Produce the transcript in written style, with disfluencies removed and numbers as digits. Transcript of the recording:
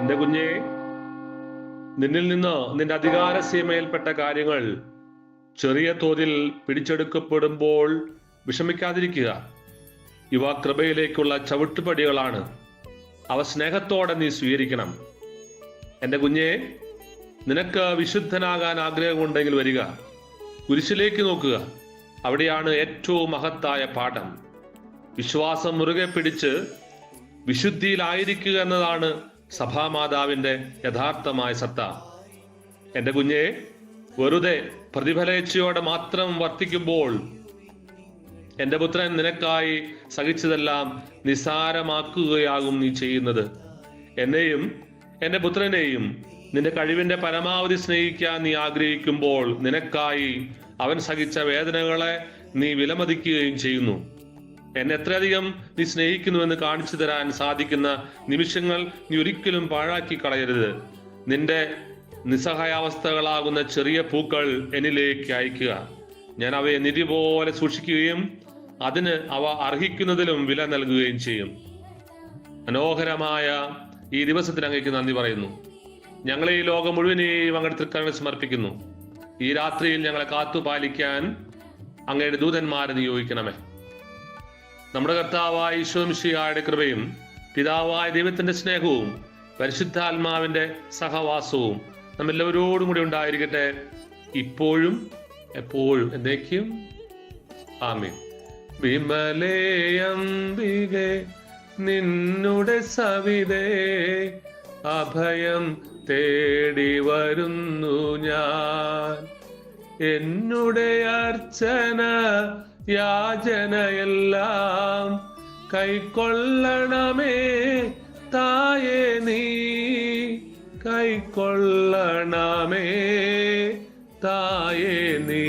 എന്റെ കുഞ്ഞെ, നിന്നിൽ നിന്ന് നിന്റെ അധികാര സീമയിൽപ്പെട്ട കാര്യങ്ങൾ ചെറിയ തോതിൽ പിടിച്ചെടുക്കപ്പെടുമ്പോൾ വിഷമിക്കാതിരിക്കുക. ഇവ കൃപയിലേക്കുള്ള ചവിട്ടുപടികളാണ്. അവ സ്നേഹത്തോടെ നീ സ്വീകരിക്കണം. എന്റെ കുഞ്ഞെ, നിനക്ക് വിശുദ്ധനാകാൻ ആഗ്രഹമുണ്ടെങ്കിൽ വരിക, കുരിശിലേക്ക് നോക്കുക. അവിടെയാണ് ഏറ്റവും മഹത്തായ പാഠം. വിശ്വാസം മുറുകെ പിടിച്ച് വിശുദ്ധിയിലായിരിക്കുക എന്നതാണ് സഭാമാതാവിന്റെ യഥാർത്ഥമായ സത്ത. എന്റെ കുഞ്ഞെ, വെറുതെ പ്രതിഫലേച്ഛയോടെ മാത്രം വർത്തിക്കുമ്പോൾ എന്റെ പുത്രൻ നിനക്കായി സഹിച്ചതെല്ലാം നിസ്സാരമാക്കുകയാകും നീ ചെയ്യുന്നത്. എന്നെയും എന്റെ പുത്രനെയും നിന്റെ കഴിവിന്റെ പരമാവധി സ്നേഹിക്കാൻ നീ ആഗ്രഹിക്കുമ്പോൾ നിനക്കായി അവൻ സഹിച്ച വേദനകളെ നീ വിലമതിക്കുകയും ചെയ്യുന്നു. എന്നെ എത്രയധികം നീ സ്നേഹിക്കുന്നുവെന്ന് കാണിച്ചു തരാൻ സാധിക്കുന്ന നിമിഷങ്ങൾ നീ ഒരിക്കലും പാഴാക്കി കളയരുത്. നിന്റെ നിസ്സഹായാവസ്ഥകളാകുന്ന ചെറിയ പൂക്കൾ എന്നിലേക്ക് അയക്കുക. ഞാൻ അവയെ നിധി പോലെ സൂക്ഷിക്കുകയും അതിന് അവ അർഹിക്കുന്നതിലും വില നൽകുകയും ചെയ്യും. മനോഹരമായ ഈ ദിവസത്തിന് അങ്ങേക്ക് നന്ദി പറയുന്നു. ഞങ്ങളെ ഈ ലോകം മുഴുവനെയും അങ്ങയുടെ തൃക്കരങ്ങളിൽ സമർപ്പിക്കുന്നു. ഈ രാത്രിയിൽ ഞങ്ങളെ കാത്തുപാലിക്കാൻ അങ്ങയുടെ ദൂതന്മാരെ നിയോഗിക്കണമേ. നമ്മുടെ കർത്താവായ ഈശോ മിശിഹായുടെ കൃപയും പിതാവായ ദൈവത്തിന്റെ സ്നേഹവും പരിശുദ്ധാത്മാവിന്റെ സഹവാസവും നമ്മെല്ലാവരോടും കൂടി ഉണ്ടായിരിക്കട്ടെ, ഇപ്പോഴും എപ്പോഴും എന്നേക്കും. ആമേൻ. വിമലേയംബികെ നിന്നുടെ സവിതേ, അഭയം തേടി വരുന്നു ഞാൻ. എന്നുടെ അർച്ചന യാചനയെല്ലാം കൈക്കൊള്ളണമേ തായേ നീ, കൈക്കൊള്ളണമേ തായേ നീ.